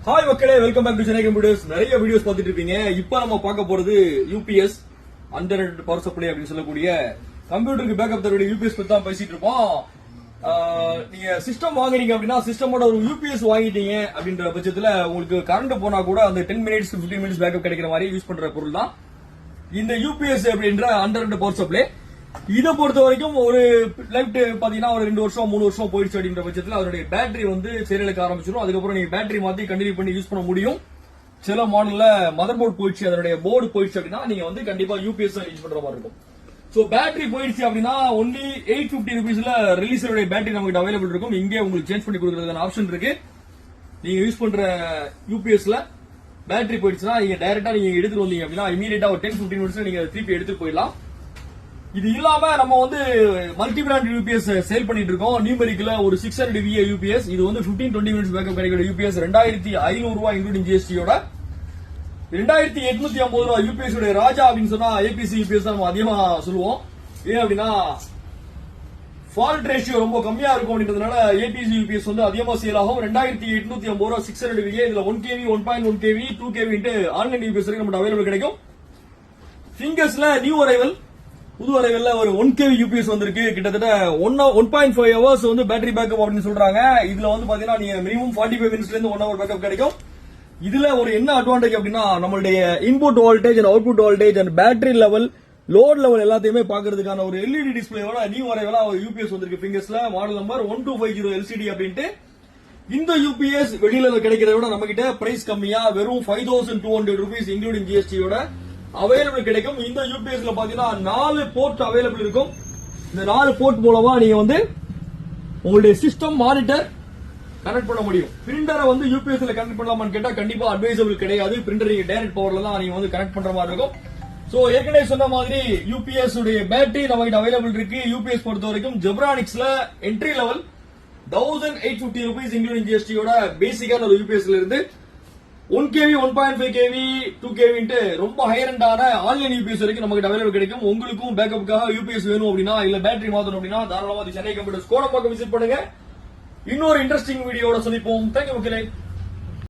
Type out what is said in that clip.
Hi மக்களே, welcome back to Chennai computers. நிறைய videos பார்த்துட்டு இருப்பீங்க. இப்போ நம்ம பார்க்க போறது யூபிஎஸ் அன்டர்நெட் பவர் சப்ளை அப்படின்னு சொல்லக்கூடிய கம்ப்யூட்டருக்கு பேக்கப் தரக்கூடிய யூபிஎஸ் பத்தி தான் பேசிட்டு இருப்போம். நீங்க சிஸ்டம் வாங்குறீங்க அப்படின்னா சிஸ்டமோட ஒரு யூபிஎஸ் வாங்கிட்டீங்க அப்படின்ற பட்சத்துல உங்களுக்கு கரண்ட் போனா கூட அந்த 10 மினிட்ஸ் 15 மினிட்ஸ் பேக்கப் கிடைக்கிற மாதிரி யூஸ் பண்ற பொருள் தான் இந்த யூபிஎஸ் அப்படின்ற அன்டர்நெட் பவர் சப்ளை. இதை பொறுத்த வரைக்கும் ஒரு லைஃப் பாத்தீங்கன்னா ஒரு 2 வருஷம் 3 வருஷம் போயிடுச்சு அப்படின்ற பட்சத்தில் அதனுடைய பேட்டரி வந்து செயலிழக்க ஆரம்பிச்சிடும். அதுக்கப்புறம் நீங்க பேட்டரி மாத்தி கண்டினியூ பண்ணி யூஸ் பண்ண முடியும். சில மாடல்ல மதர் போர்டு போயிடுச்சு, அதனுடைய போர்டு போயிடுச்சு அப்படின்னா நீங்க வந்து கண்டிப்பா யூபிஎஸ் யூஸ் பண்ற மாதிரி இருக்கும். சோ பேட்டரி போயிடுச்சு அப்படின்னா ஒன்லி 850 ருபீஸ்ல ரிலீஸ் பேட்டரி நமக்கு அவைலபிள் இருக்கும். இங்கே உங்களுக்கு சேஞ்ச் பண்ணி கொடுக்கறதுக்கான ஆப்ஷன் இருக்கு. நீங்க யூஸ் பண்ற யூபிஎஸ்ல பேட்டரி போயிடுச்சுன்னா நீங்க டைரக்டா நீங்க எடுத்துட்டு வந்தீங்க அப்படின்னா இமீடியட்டா ஒரு 10-15 மினிட்ஸ்ல நீங்க திருப்பி எடுத்துட்டு போயிடலாம். இது இல்லாம நம்ம வந்து மல்டி பிராண்ட் யூபிஎஸ் சேல் பண்ணிட்டு இருக்கோம். நியூமெரிக்ல ஒரு 600 VA யூபிஎஸ், இது வந்து 15-20 மினிட்ஸ் பேக்கப் கிடைக்கிற யூபிஎஸ் 2500 ரூபாய் இன்க்ளூடிங் ஜிஎஸ்டியோட. 2850 ரூபாய் யூபிஎஸ் உடைய ராஜா அப்படின்னு சொன்னா ஏபிசி யூபிஎஸ் தான் நம்ம அதிகமா சொல்லுவோம். ஏன் அப்படின்னா ஃபால்ட் ரேஷியோ ரொம்ப கம்மியா இருக்கும் அப்படின்றதுனால ஏபிசி யூபிஎஸ் வந்து அதிகமா சேல் ஆகும். 2850 ரூபாய் 600 VA, இதுல 1 kV 1.1 kV 2 kV online UPS நமக்கு அவைலபிள் கிடைக்கும். ஃபிங்கர்ஸ்ல நியூ அரைவல் புது அறைகள்ல ஒரு 1 kV யூபிஎஸ் வந்திருக்கு. கிட்டத்தட்ட 1.5 ஹவர்ஸ் வந்து பேட்டரி பேக்கப் அப்படின்னு சொல்றாங்க. இதுல வந்து பாத்தீங்கன்னா நீங்க மினிமம் 45 மினிட்ஸ்ல இருந்து 1 ஹவர் பேக்கப் கிடைக்கும். இதுல ஒரு என்ன அட்வான்டேஜ் அப்படின்னா நம்மளுடைய input voltage and output voltage and battery level load level எல்லாத்தையுமே பாக்குறதுக்கான ஒரு எல்இடி டிஸ்பிளேவோட நியூ அரைவலா ஒரு யூபிஎஸ் வந்திருக்கு. ஃபிங்கர்ஸ்ல மாடல் நம்பர் 1250 LCD அப்படின்ட்டு. இந்த யூபிஎஸ் வெளியில கிடைக்கிறத விட நம்ம கிட்ட பிரைஸ் கம்மியா வெறும் 5200 rupees இன்க்ளூடிங் ஜிஎஸ்டியோட அவைலபிள் கிடைக்கும். இந்த யூபிஎஸ்ல பாத்தீங்கன்னா 4 போர்ட் அவைலபிள் இருக்கும். இந்த 4 போர்ட் மூலமா நீங்க வந்து உங்களுடைய சிஸ்டம் மானிட்டர் கனெக்ட் பண்ண முடியும். பிரிண்டரை வந்து யூபிஎஸ்ல கனெக்ட் பண்ணலாமான்னு கேட்டா கண்டிப்பா அட்வைசபிள் கிடையாது. பிரிண்டர் நீங்க டைரக்ட் பவர்ல தான் நீங்க வந்து கனெக்ட் பண்ற மாதிரி இருக்கும். சோ ஏற்கனவே சொன்ன மாதிரி யூபிஎஸ் உடைய பேட்டரி நம்ம கிட்ட அவைலபிள் இருக்கு. யூபிஎஸ் பொறுத்த வரைக்கும் ஜெப்ரானிக்ஸ்ல என்ட்ரி லெவல் 1850 rupees இன்க்ளூடிங் ஜிஎஸ்டியோட பேசிக்கான ஒரு யூபிஎஸ்ல இருந்து 1 kV 1.5 kV 2 kV ரொம்ப ஹையர் எண்டான ஆன்லைன் யூபிஎஸ் வரைக்கும் நமக்கு அவைலபிள் கிடைக்கும். உங்களுக்கும் பேக்கப்புக்காக யூபிஎஸ் வேணும் அப்படின்னா இல்ல பேட்டரி மாத்தணும் அப்படின்னா தாராளமா சென்னை கம்ப்யூட்டர்ஸ் கோடம்பாக்கம் விசிட் பண்ணுங்க. இன்னொரு இன்ட்ரெஸ்டிங் வீடியோட சந்திப்போம். தேங்க்யூ மக்களே.